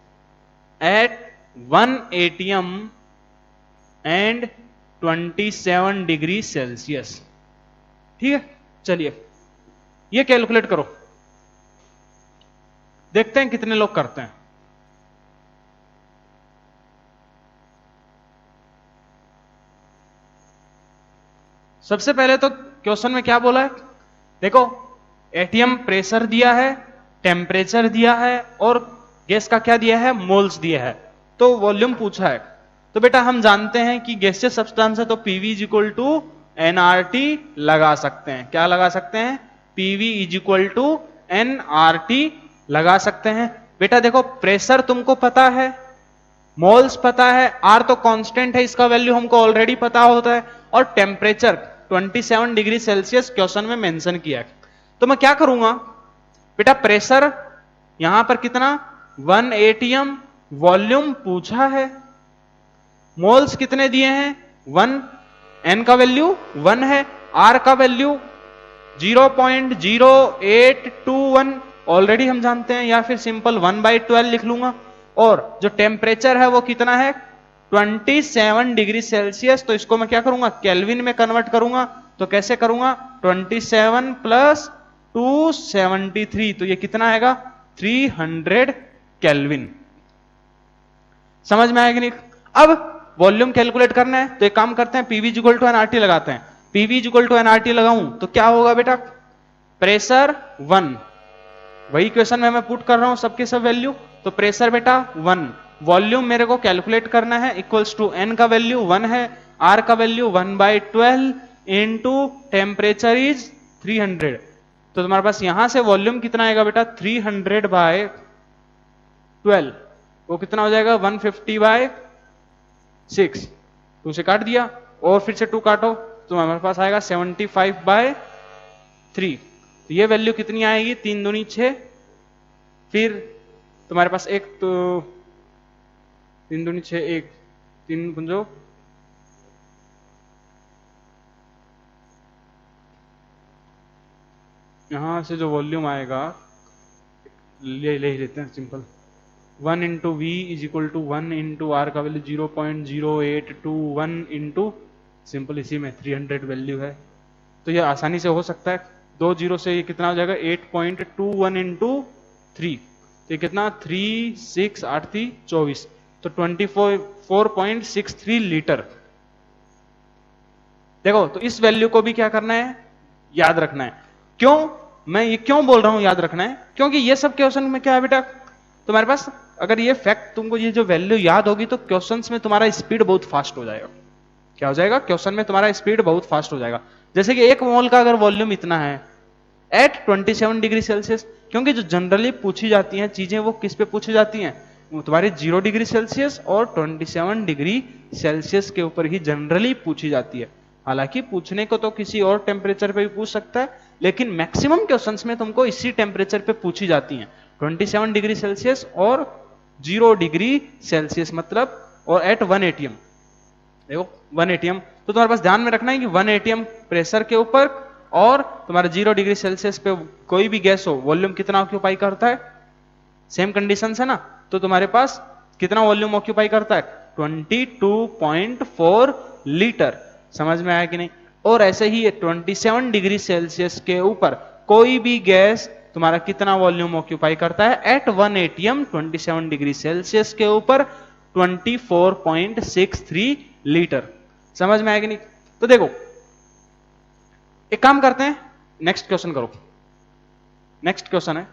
at 1 atm and 27 degree Celsius, ठीक है। चलिए ये कैलकुलेट करो, देखते हैं कितने लोग करते हैं। सबसे पहले तो क्वेश्चन में क्या बोला है, देखो एटीएम प्रेशर दिया है, टेम्परेचर दिया है और गैस का क्या दिया है, मोल्स दिया है, तो वॉल्यूम पूछा है। तो बेटा हम जानते हैं कि गैसियस सब्सटेंस है तो PV is equal to NRT लगा सकते हैं। क्या लगा सकते हैं, PV is equal to NRT लगा सकते हैं। बेटा देखो प्रेशर तुमको पता है, मोल्स पता है, आर तो कांस्टेंट है, इसका वैल्यू हमको ऑलरेडी पता होता है, और टेम्परेचर 27 डिग्री सेल्सियस क्वेश्चन में मेंशन किया है। तो मैं क्या करूंगा बेटा, प्रेशर यहां पर कितना 1 atm, वॉल्यूम पूछा है, मोल्स कितने दिए हैं 1, एन का वैल्यू 1 है, आर का वैल्यू 0.0821 ऑलरेडी हम जानते हैं, या फिर सिंपल 1/12 लिख लूंगा। और जो टेम्परेचर है वो कितना है 27 डिग्री सेल्सियस। तो इसको मैं क्या करूंगा, केल्विन में कन्वर्ट करूंगा। तो कैसे करूंगा, 27 प्लस 273, तो ये कितना आएगा 300 केल्विन। समझ में आएगा नहीं? अब वॉल्यूम कैलकुलेट करना है तो एक काम करते हैं, पीवी इक्वल टू एनआरटी लगाते हैं। पीवी इक्वल टू एनआरटी लगाऊं तो क्या होगा बेटा, प्रेशर 1, वही क्वेश्चन में मैं पुट कर रहा हूं सबके सब वैल्यू। तो प्रेशर बेटा 1, वॉल्यूम मेरे को कैलकुलेट करना है, इक्वल्स टू एन का वैल्यू 1 है, आर का वैल्यू 1/12 इंटू टेम्परेचर इज 300। तो तुम्हारे पास यहां से वॉल्यूम कितना आएगा बेटा 300/12, वो कितना हो जाएगा 150/6, 2 से काट दिया और फिर से 2 काटो तो हमारे पास आएगा 75/3। तो ये वैल्यू कितनी आएगी, 3 दूनी 6, फिर तुम्हारे पास एक तो 3 दूनी 6, 1 3 पंजो, यहां से जो वॉल्यूम आएगा ले लेते हैं simple, 1 into V is equal to 1 into R का वैल्यू 0.0821 इंटू सिंपल, इसी में 300 वैल्यू है, तो ये आसानी से हो सकता है। 2 जीरो से ये कितना हो जाएगा 8.21 इंटू 3, तो ये कितना 3 6 8 3 24, तो 24.63 लीटर। देखो तो इस वैल्यू को भी क्या करना है, याद रखना है। क्यों मैं ये क्यों बोल रहा हूं याद रखना है, क्योंकि ये सब क्वेश्चन में क्या है बेटा, तुम्हारे पास अगर ये फैक्ट तुमको ये जो वैल्यू याद होगी तो क्वेश्चंस में तुम्हारा स्पीड बहुत फास्ट हो जाएगा। क्या हो जाएगा, क्वेश्चन में तुम्हारा स्पीड बहुत फास्ट हो जाएगा। जैसे कि 1 मोल का अगर वॉल्यूम इतना है एट 27 डिग्री सेल्सियस, क्योंकि जो जनरली पूछी जाती हैं चीजें वो किस पे पूछी जाती हैं, वो तुम्हारी 0 डिग्री सेल्सियस और 27 डिग्री सेल्सियस के ऊपर ही जनरली पूछी जाती है। हालांकि पूछने को तो किसी और टेम्परेचर पे भी पूछ सकता है, लेकिन मैक्सिमम क्वेश्चंस में तुमको इसी टेम्परेचर पे पूछी जाती हैं, 27 डिग्री सेल्सियस और 0 डिग्री सेल्सियस, मतलब और एट 1 एटीएम। देखो 1 एटीएम, तो तुम्हारे पास ध्यान में रखना है कि 1 एटीएम प्रेशर के ऊपर और तुम्हारा 0 डिग्री सेल्सियस पे कोई भी गैस हो वॉल्यूम कितना ऑक्यूपाई करता है, सेम कंडीशन है ना, तो तुम्हारे पास कितना वॉल्यूम ऑक्यूपाई करता है 22.4 लीटर। समझ में आया कि नहीं। और ऐसे ही 27 डिग्री सेल्सियस के ऊपर कोई भी गैस तुम्हारा कितना वॉल्यूम ऑक्यूपाई करता है एट 1 एटीएम 27 डिग्री सेल्सियस के ऊपर 24.63 लीटर। समझ में आया कि नहीं। तो देखो एक काम करते हैं, नेक्स्ट क्वेश्चन करो। नेक्स्ट क्वेश्चन है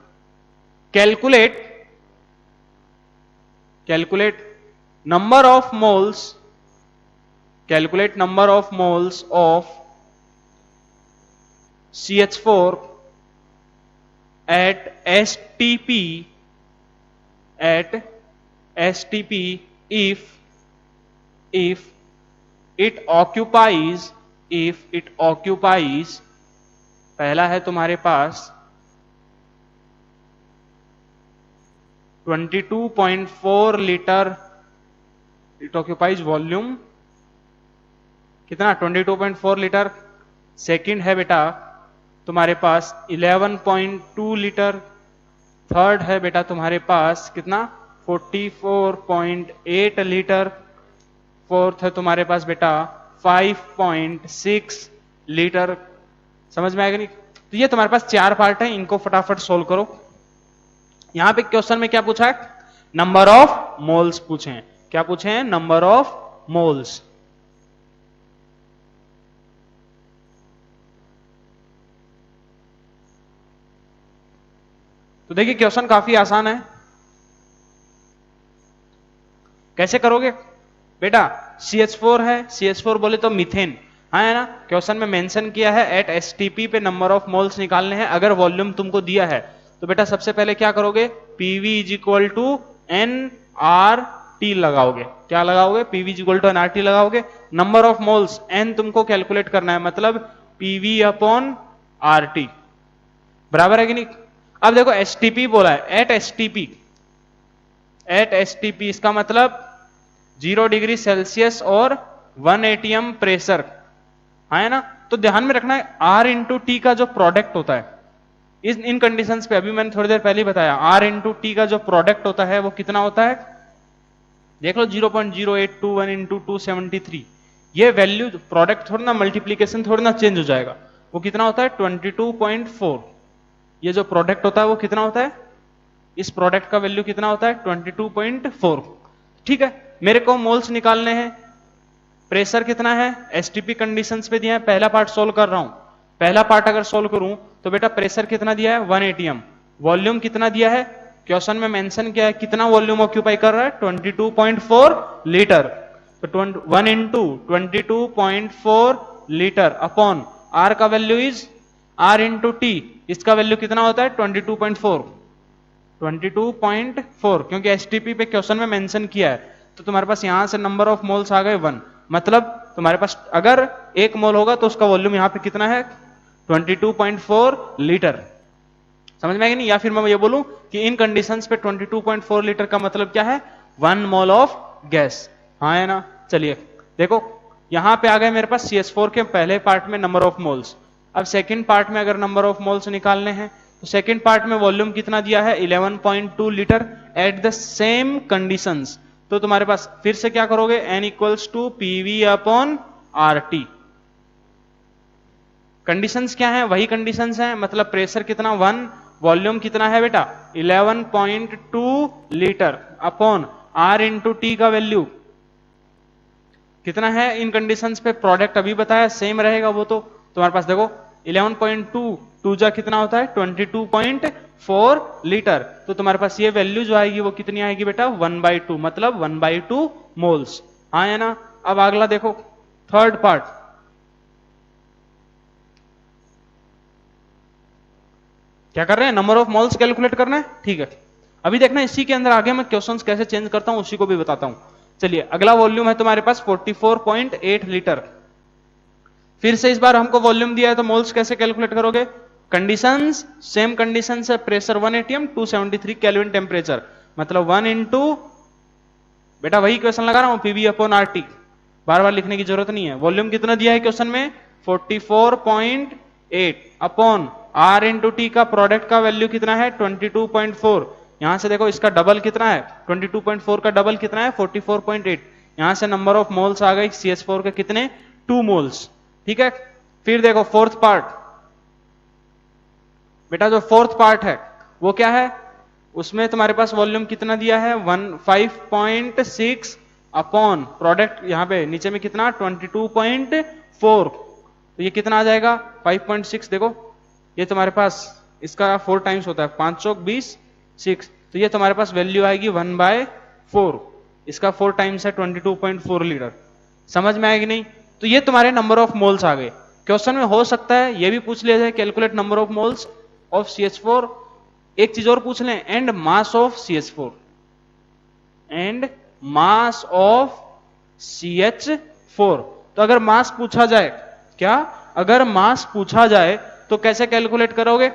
calculate number of moles, calculate number of moles of CH4 at STP if it occupies पहला है तुम्हारे पास 22.4 लीटर, इट ऑक्यूपाइज वॉल्यूम कितना 22.4 लीटर। सेकंड है बेटा तुम्हारे पास 11.2 लीटर। थर्ड है बेटा तुम्हारे पास कितना 44.8 लीटर। फोर्थ है तुम्हारे पास बेटा 5.6 लीटर। समझ में आएगा नहीं। तो ये तुम्हारे पास 4 पार्ट है, इनको फटाफट सोल्व करो। यहां पे क्वेश्चन में क्या पूछा है, नंबर ऑफ मोल्स पूछे हैं। क्या पूछे हैं, नंबर ऑफ मोल्स। तो देखिए क्वेश्चन काफी आसान है। कैसे करोगे बेटा, CH4 है, CH4 बोले तो मीथेन, हाँ है ना। क्वेश्चन में मेंशन किया है एट STP पे नंबर ऑफ मोल्स निकालने हैं। अगर वॉल्यूम तुमको दिया है तो बेटा सबसे पहले क्या करोगे, PV is equal to NRT लगाओगे। क्या लगाओगे, PV is equal to NRT लगाओगे। नंबर ऑफ मोल्स N तुमको कैलकुलेट करना है, मतलब PV अपॉन RT बराबर है कि नहीं। अब देखो STP बोला है, एट STP इसका मतलब 0 डिग्री सेल्सियस और 1 एटीएम प्रेशर, है ना। तो ध्यान में रखना है R इंटू टी का जो प्रोडक्ट होता है इन कंडीशंस पे, अभी मैंने थोड़ी देर पहले बताया, R इंटू टी का जो प्रोडक्ट होता है वो कितना होता है, देख लो 0.0821 इंटू 273। ये वैल्यू प्रोडक्ट थोड़ा ना, मल्टीप्लीकेशन थोड़ा ना चेंज हो जाएगा, वो कितना होता है 22.4। ये जो प्रोडक्ट होता है वो कितना होता है, इस प्रोडक्ट का वैल्यू कितना होता है 22.4। ठीक है, मेरे को मोल्स निकालने हैं। प्रेशर कितना है, STP कंडीशंस पे दिया है। पहला पार्ट सोल्व कर रहा हूं। पहला पार्ट अगर सोल्व करूं तो बेटा प्रेशर कितना दिया है 1 एटीएम। वॉल्यूम कितना दिया है, क्वेश्चन में मेंशन किया है कितना वॉल्यूम ऑक्यूपाई कर रहा है 22.4 लीटर। तो 1 इंटू 22.4 लीटर अपॉन R का value is R into T, इसका वैल्यू कितना होता है 22.4 क्योंकि STP पे क्वेश्चन में मेंशन किया है। तो तुम्हारे पास यहां से नंबर ऑफ मोल्स आ गए 1, मतलब तुम्हारे पास अगर 1 मोल होगा तो उसका वॉल्यूम यहां पे कितना है 22.4 लीटर। समझ में आएगा नहीं। या फिर मैं ये बोलूं कि इन कंडीशंस पे 22.4 लीटर का मतलब क्या है 1 मोल ऑफ गैस, हाँ है ना। चलिए देखो यहां पे आ गए मेरे पास CH4 के पहले पार्ट में नंबर ऑफ मोल्स। अब सेकंड पार्ट में अगर नंबर ऑफ मोल्स निकालने हैं तो सेकंड पार्ट में वॉल्यूम कितना दिया है 11.2 litre at the same conditions. तो तुम्हारे पास फिर से क्या करोगे, n equals to PV upon R T. Conditions क्या है, वही कंडीशंस हैं, मतलब प्रेशर कितना 1, वॉल्यूम कितना है बेटा 11.2 litre upon R into T का वैल्यू कितना है इन कंडीशंस पे, प्रोडक्ट अभी बताया सेम रहेगा वो। तो तुम्हारे पास देखो 11.2 टू जा कितना होता है 22.4 लीटर। तो तुम्हारे पास ये वैल्यू जो आएगी वो कितनी आएगी बेटा 1/2, मतलब 1/2 मोल्स। हाँ है ना। अब अगला देखो थर्ड पार्ट, क्या कर रहे हैं, नंबर ऑफ मोल्स कैलकुलेट करना है। ठीक है, अभी देखना इसी के अंदर आगे मैं क्वेश्चंस कैसे चेंज करता हूं उसी को भी बताता हूं। चलिए अगला वॉल्यूम है तुम्हारे पास 44.8 लीटर। फिर से इस बार हमको वॉल्यूम दिया है तो मोल्स कैसे कैलकुलेट करोगे, कंडीशंस सेम कंडीशंस है, प्रेशर 1 atm 273 केल्विन टेम्परेचर, मतलब 1 इंटू बेटा वही क्वेश्चन लगा रहा हूं पीवी अपॉन आरटी, बार बार लिखने की जरूरत नहीं है। वॉल्यूम कितना दिया है क्वेश्चन में 44.8 अपॉन आर इंटू टी का प्रोडक्ट का वैल्यू कितना है 22.4। यहां से देखो इसका डबल कितना है 22.4 का डबल कितना है 44.8। यहां से नंबर ऑफ मोल्स आ गई CH4 के कितने 2 मोल्स। ठीक है, फिर देखो फोर्थ पार्ट, बेटा जो फोर्थ पार्ट है वो क्या है, उसमें तुम्हारे पास वॉल्यूम कितना दिया है 5.6 अपॉन प्रोडक्ट यहां पे नीचे में कितना 22.4। तो ये कितना आ जाएगा 5.6, देखो ये तुम्हारे पास इसका 4 टाइम्स होता है, 5 चौक 20 6, तो ये तुम्हारे पास वैल्यू आएगी 1/4, इसका 4 टाइम्स है 22.4 लीटर। समझ में आएगी नहीं। तो ये तुम्हारे नंबर ऑफ मोल्स आ गए। क्वेश्चन में हो सकता है ये भी पूछ लिया जाए calculate number of moles of CH4, एक चीज और पूछ लें and mass of CH4, and mass of CH4। तो अगर मास पूछा जाए, क्या अगर मास पूछा जाए तो कैसे कैलकुलेट करोगे,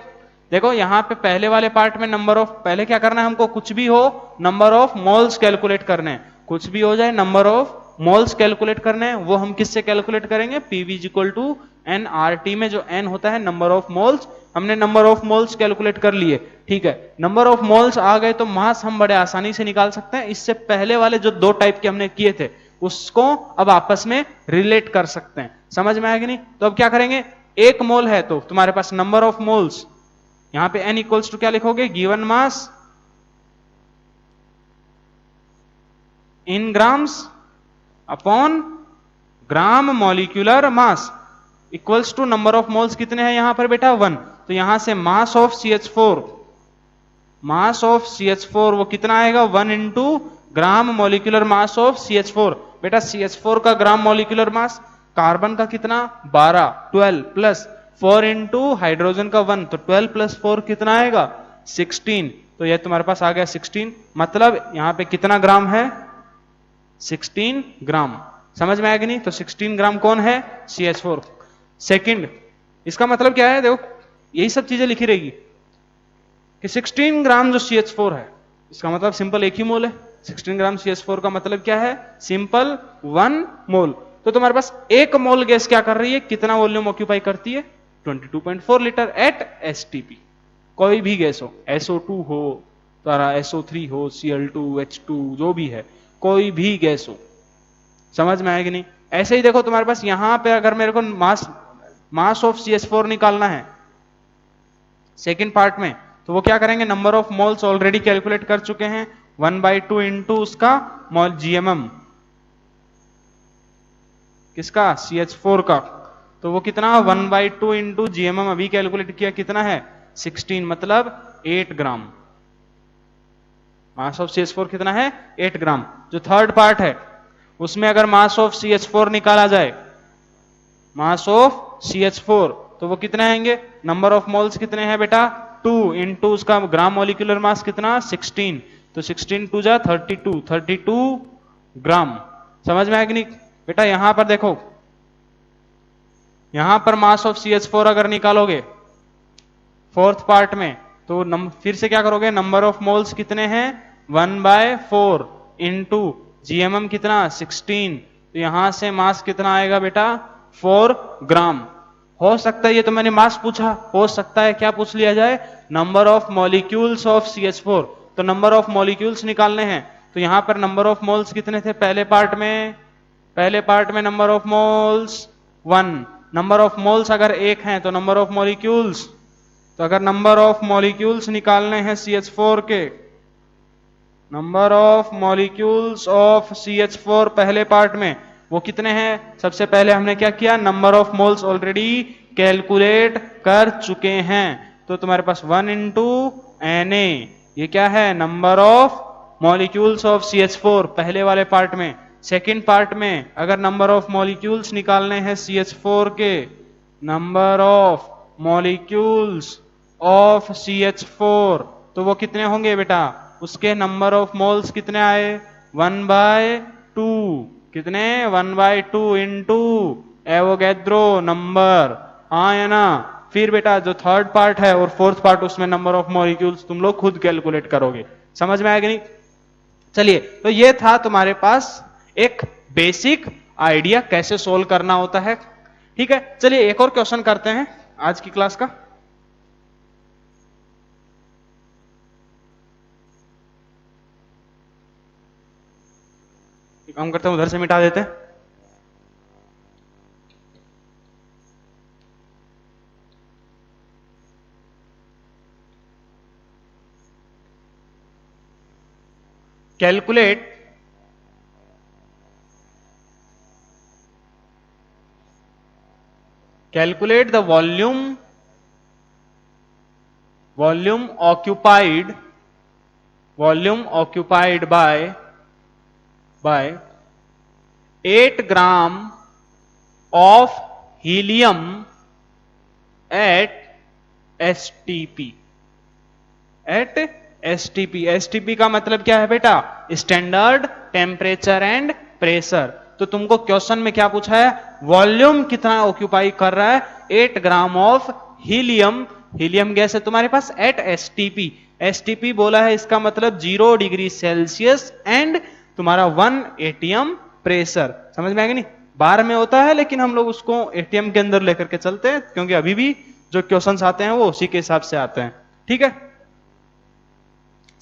देखो यहां पे पहले वाले पार्ट में नंबर ऑफ, पहले क्या करना है हमको, कुछ भी हो नंबर ऑफ मोल्स कैलकुलेट करने हैं, कुछ भी हो जाए नंबर ऑफ मोल्स कैलकुलेट करने हैं। वो हम किससे कैलकुलेट करेंगे, PV equal to N R T में जो एन होता है नंबर ऑफ मोल्स, हमने नंबर ऑफ मोल्स कैलकुलेट कर लिए। ठीक है, नंबर ऑफ मोल्स आ गए तो मास हम बड़े आसानी से निकाल सकते हैं। इससे पहले वाले जो 2 टाइप के हमने किए थे उसको अब आपस में रिलेट कर सकते हैं। समझ में आएगी नहीं। तो अब क्या करेंगे, 1 मोल है तो तुम्हारे पास नंबर ऑफ मोल्स यहां पे n इक्वल्स टू क्या लिखोगे, given mass in grams upon gram molecular mass equals to number of moles कितने हैं यहां पर बेटा 1। तो यहां से mass of CH4, mass of CH4 वो कितना आएगा 1 into gram molecular mass of CH4। बेटा CH4 का ग्राम मॉलिक्यूलर मास, कार्बन का कितना 12 12 प्लस 4 इंटू हाइड्रोजन का 1, तो 12 प्लस 4 कितना आएगा 16। तो यह तुम्हारे पास आ गया 16, मतलब यहां पे कितना ग्राम है 16 ग्राम। समझ में आएगा नहीं। तो 16 ग्राम कौन है CH4। सेकंड, इसका मतलब क्या है, देखो यही सब चीजें लिखी रहेगी कि 16 ग्राम जो CH4 है इसका मतलब सिंपल 1 ही मोल है। 16 ग्राम CH4 का मतलब क्या है, सिंपल 1 मोल। तो तुम्हारे पास 1 मोल गैस क्या कर रही है, कितना वॉल्यूम ऑक्यूपाई करती है 22.4 लीटर एट STP। कोई भी गैस हो, SO2 हो, तारा SO3 हो, Cl2 H2 जो भी है, कोई भी गैस हो। समझ में आएगी नहीं। ऐसे ही देखो तुम्हारे पास यहां पे अगर मेरे को मास ऑफ CH4 निकालना है सेकंड पार्ट में, तो वो क्या करेंगे, number of moles already calculate कर चुके हैं 1/2 इंटू उसका मोल GMM किसका CH4 का, तो वो कितना 1/2 इंटू GMM अभी कैलकुलेट किया कितना है 16, मतलब 8 ग्राम। मास ऑफ CH4 कितना है 8 ग्राम। जो थर्ड पार्ट है उसमें अगर मास ऑफ CH4 निकाला जाए, मास ऑफ CH4, तो वो कितने आएंगे, नंबर ऑफ मोल्स कितने हैं बेटा 2 इंटू उसका ग्राम मॉलिक्यूलर मास कितना 16, तो 16 2 जा 32 ग्राम। समझ में आएगी नहीं बेटा। यहां पर देखो, यहां पर मास ऑफ CH4 अगर निकालोगे फोर्थ पार्ट में, तो फिर से क्या करोगे, नंबर ऑफ मोल्स कितने हैं 1/4 इंटू GMM कितना 16, तो यहां से मास कितना आएगा बेटा 4 ग्राम। हो सकता है, ये तो मैंने मास पूछा, हो सकता है क्या पूछ लिया जाए, number of molecules of CH4। तो नंबर ऑफ मॉलिक्यूल्स निकालने हैं, तो यहां पर नंबर ऑफ मोल्स कितने थे पहले पार्ट में, पहले पार्ट में number of moles 1। Number of moles अगर 1 है तो नंबर ऑफ मॉलिक्यूल्स, तो अगर नंबर ऑफ मॉलिक्यूल्स निकालने हैं CH4 के, number of molecules of CH4 पहले पार्ट में वो कितने हैं, सबसे पहले हमने क्या किया, number of moles already calculate कर चुके हैं। तो तुम्हारे पास 1 इंटू Na, ये क्या है, number of molecules of CH4 पहले वाले पार्ट में। सेकेंड पार्ट में अगर नंबर ऑफ मॉलिक्यूल्स निकालने हैं CH4 के, number of molecules of CH4, तो वो कितने होंगे बेटा, उसके नंबर ऑफ मोल्स कितने आए, 1/2, कितने 1/2 इंटू एवोगैड्रो नंबर, हाँ या ना। फिर बेटा जो थर्ड पार्ट है और फोर्थ पार्ट, उसमें नंबर ऑफ मॉलिक्यूल्स तुम लोग खुद कैलकुलेट करोगे। समझ में आएगा नहीं? चलिए, तो ये था तुम्हारे पास एक बेसिक आइडिया कैसे सोल्व करना होता है। ठीक है, चलिए एक और क्वेश्चन करते हैं आज की क्लास का। काम करते हैं, उधर से मिटा देते हैं। Calculate the volume occupied by 8 gram of helium at STP। STP का मतलब क्या है बेटा, स्टैंडर्ड टेम्परेचर एंड प्रेशर। तो तुमको क्वेश्चन में क्या पूछा है, वॉल्यूम कितना ऑक्यूपाई कर रहा है, 8 ग्राम ऑफ हीलियम गैस है तुम्हारे पास एट STP बोला है, इसका मतलब 0 डिग्री सेल्सियस एंड तुम्हारा 1 ATM प्रेशर। समझ में आएगा नहीं? बार में होता है लेकिन हम लोग उसको ATM के अंदर लेकर के चलते हैं, क्योंकि अभी भी जो क्वेश्चंस आते हैं वो उसी के हिसाब से आते हैं। ठीक है,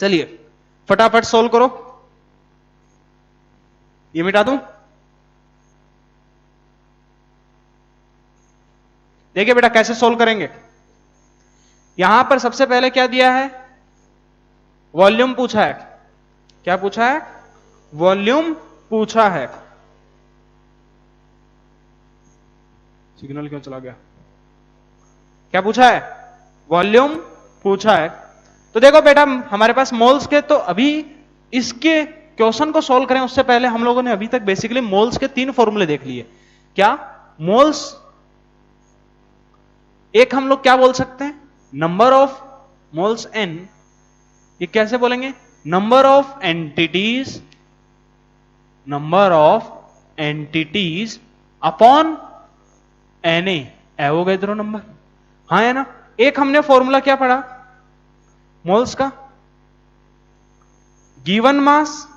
चलिए फटाफट सोल्व करो। ये मिटा दूं, देखिए बेटा कैसे सोल्व करेंगे। यहां पर सबसे पहले क्या दिया है, वॉल्यूम पूछा है। क्या पूछा है, वॉल्यूम पूछा है। सिग्नल क्यों चला गया, क्या पूछा है, वॉल्यूम पूछा है। तो देखो बेटा हमारे पास मोल्स के, तो अभी इसके क्वेश्चन को सोल्व करें उससे पहले हम लोगों ने अभी तक बेसिकली मोल्स के 3 फॉर्मूले देख लिए। क्या मोल्स, एक हम लोग क्या बोल सकते हैं, नंबर ऑफ मोल्स n, ये कैसे बोलेंगे, number of entities upon Na, Avogadro number. हाँ है ना। एक हमने फॉर्मूला क्या पढ़ा मोल्स का, गिवन मास।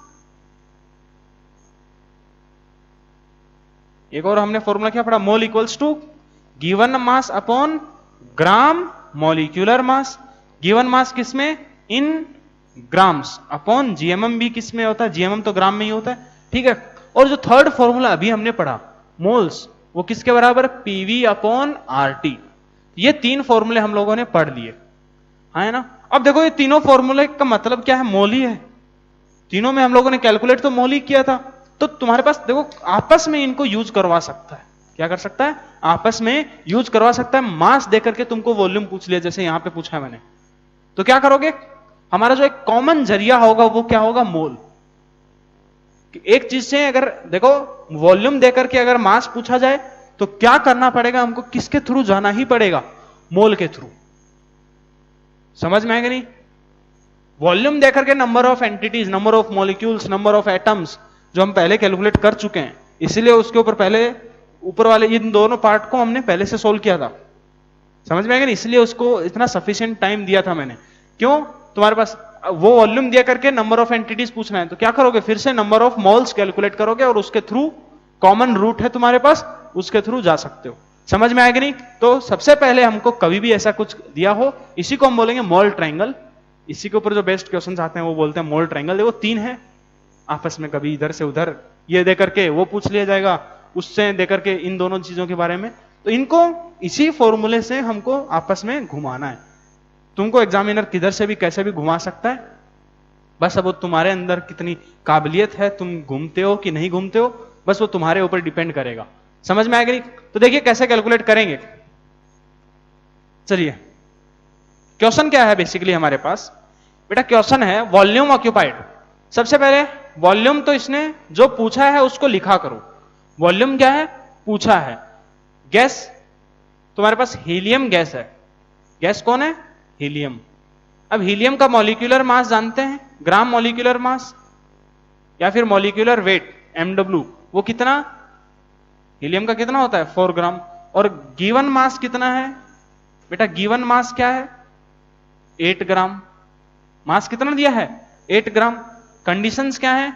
एक और हमने फॉर्मूला क्या पढ़ा, mole equals to given mass upon gram molecular mass. Given mass किसमें, इन ग्राम्स, अपॉन जीएमएम भी किसमें होता है, जीएमएम तो ग्राम में ही होता है। ठीक है, और जो थर्ड फॉर्मूला अभी हमने पढ़ा मोल्स, वो किसके बराबर, पीवी अपॉन आरटी। ये 3 फॉर्मूले हम लोगों ने पढ़ लिए, है ना। अब देखो ये तीनों फॉर्मूले का मतलब क्या है, मोल ही है। तीनों में हम लोगों ने कैलकुलेट तो मोल ही किया था। तो तुम्हारे पास देखो आपस में इनको यूज करवा सकता है, क्या कर सकता है, आपस में यूज करवा सकता है। मास देकर के तुमको वॉल्यूम पूछ लिया, जैसे यहां पे पूछा है मैंने, तो क्या करोगे, हमारा जो एक कॉमन जरिया होगा वो क्या होगा, मोल। एक चीज से अगर देखो वॉल्यूम देकर के अगर मास पूछा जाए तो क्या करना पड़ेगा हमको, किसके थ्रू जाना ही पड़ेगा, मोल के थ्रू। समझ में आएगा नहीं? वॉल्यूम देकर के number of entities, number of molecules, number of atoms जो हम पहले कैलकुलेट कर चुके हैं, इसलिए उसके ऊपर पहले ऊपर वाले इन दोनों पार्ट को हमने पहले से सोल्व किया था। समझ में आएगा नहीं? इसलिए उसको इतना सफिशिएंट टाइम दिया था मैंने। क्यों, तुम्हारे पास वो वॉल्यूम दिया करके नंबर ऑफ एंटिटीज पूछना है, तो क्या करोगे, फिर से नंबर ऑफ मोल्स कैलकुलेट करोगे और उसके थ्रू कॉमन रूट है तुम्हारे पास, उसके थ्रू जा सकते हो। समझ में आएगा नहीं? तो सबसे पहले हमको कभी भी ऐसा कुछ दिया हो, इसी को हम बोलेंगे मोल ट्रायंगल। इसी के ऊपर जो बेस्ट क्वेश्चन आते हैं वो बोलते हैं मोल ट्रायंगल। देखो तीन है आपस में, कभी इधर से उधर ये देकर के वो पूछ लिया जाएगा, उससे देकर के इन दोनों चीजों के बारे में, तो इनको इसी फॉर्मूले से हमको आपस में घुमाना है। तुमको एग्जामिनर किधर से भी कैसे भी घुमा सकता है, बस अब वो तुम्हारे अंदर कितनी काबिलियत है, तुम घूमते हो कि नहीं घूमते हो, बस वो तुम्हारे ऊपर डिपेंड करेगा। समझ में आएगा नहीं? तो देखिए कैसे कैलकुलेट करेंगे। चलिए क्वेश्चन क्या है बेसिकली हमारे पास, बेटा क्वेश्चन है वॉल्यूम ऑक्यूपाइड। सबसे पहले वॉल्यूम तो इसने जो पूछा है उसको लिखा करो। वॉल्यूम क्या है? पूछा है। गैस, तुम्हारे पास हीलियम गैस है। गैस कौन है? हीलियम। अब हीलियम का मॉलिक्यूलर मास जानते हैं, ग्राम मॉलिक्यूलर मास या फिर मॉलिक्यूलर वेट MW, वो कितना? हीलियम का कितना होता है? 4 ग्राम। और गिवन मास कितना है बेटा? गिवन मास क्या है? 8 ग्राम। मास कितना दिया है? 8 ग्राम। कंडीशंस क्या है?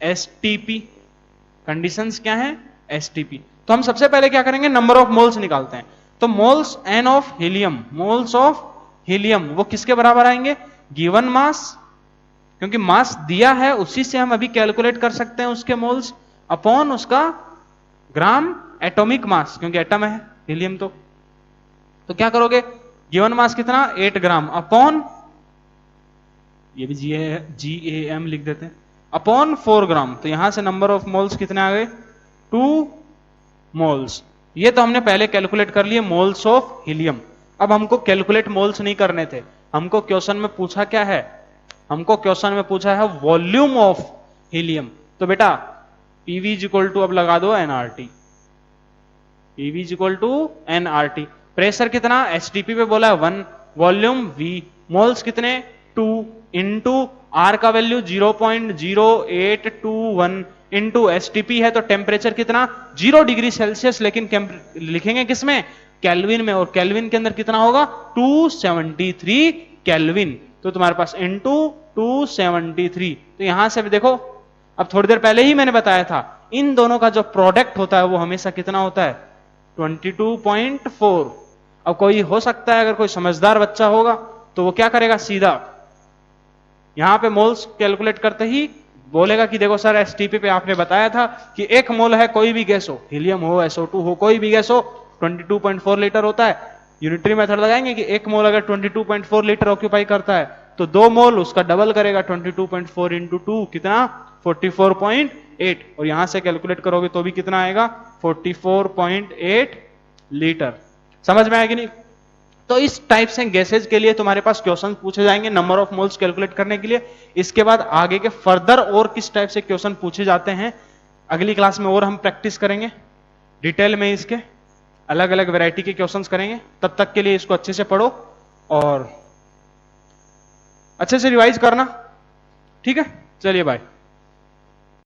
STP। कंडीशंस क्या है? STP। तो हम सबसे पहले क्या करेंगे? नंबर ऑफ मोल्स निकालते हैं। तो moles N of helium, moles of helium वो किसके बराबर आएंगे? गिवन मास, क्योंकि मास दिया है उसी से हम अभी कैलकुलेट कर सकते हैं उसके मोल्स, अपॉन उसका ग्राम एटॉमिक मास, क्योंकि एटम है हीलियम। तो क्या करोगे? गिवन मास कितना? 8 ग्राम, अपॉन ये भी GAM लिख देते हैं, अपॉन 4 ग्राम। तो यहां से नंबर ऑफ मोल्स कितने आ गए? 2 मोल्स। ये तो हमने पहले कैलकुलेट कर लिए मोल्स ऑफ हीलियम। अब हमको कैलकुलेट मोल्स नहीं करने थे, हमको क्वेश्चन में पूछा क्या है? हमको क्वेश्चन में पूछा है वॉल्यूम ऑफ हीलियम। तो बेटा PV इक्वल टू अब लगा दो nRT। PV equal to nRT। Pressure कितना? STP पे बोला है 1, वॉल्यूम V, मोल्स कितने? 2 इंटू R का वैल्यू 0.0821 इंटू STP है, तो टेम्परेचर कितना? 0 डिग्री सेल्सियस, लेकिन लिखेंगे किसमें? केल्विन में। और केल्विन के अंदर कितना होगा? 273 केल्विन। तो तुम्हारे पास इंटू 273। तो यहां से भी देखो, अब थोड़ी देर पहले ही मैंने बताया था, इन दोनों का जो प्रोडक्ट होता है वो हमेशा कितना होता है? 22.4। अब कोई हो सकता है, अगर कोई समझदार बच्चा होगा तो वो क्या करेगा? सीधा यहां पे मोल्स कैलकुलेट करते ही बोलेगा कि देखो सर STP पे आपने बताया था कि 1 मोल है कोई भी गैस हो, हीलियम हो, SO2 हो, कोई भी गैस हो, 22.4 लीटर होता है। यूनिटरी मेथड लगाएंगे कि 1 मोल अगर 22.4 लीटर ऑक्यूपाई करता है तो 2 मोल उसका डबल करेगा, 22.4 इंटू 2 कितना? 44.8। और यहां से कैलकुलेट करोगे तो भी कितना आएगा? 44.8 लीटर। समझ में आएगी नहीं? तो इस टाइप से गैसेज के लिए तुम्हारे पास क्वेश्चन पूछे जाएंगे नंबर ऑफ मोल्स कैलकुलेट करने के लिए। इसके बाद आगे के फर्दर और किस टाइप से क्वेश्चन पूछे जाते हैं अगली क्लास में और हम प्रैक्टिस करेंगे डिटेल में, इसके अलग अलग वैरायटी के क्वेश्चंस करेंगे। तब तक के लिए इसको अच्छे से पढ़ो और अच्छे से रिवाइज करना, ठीक है? चलिए बाय।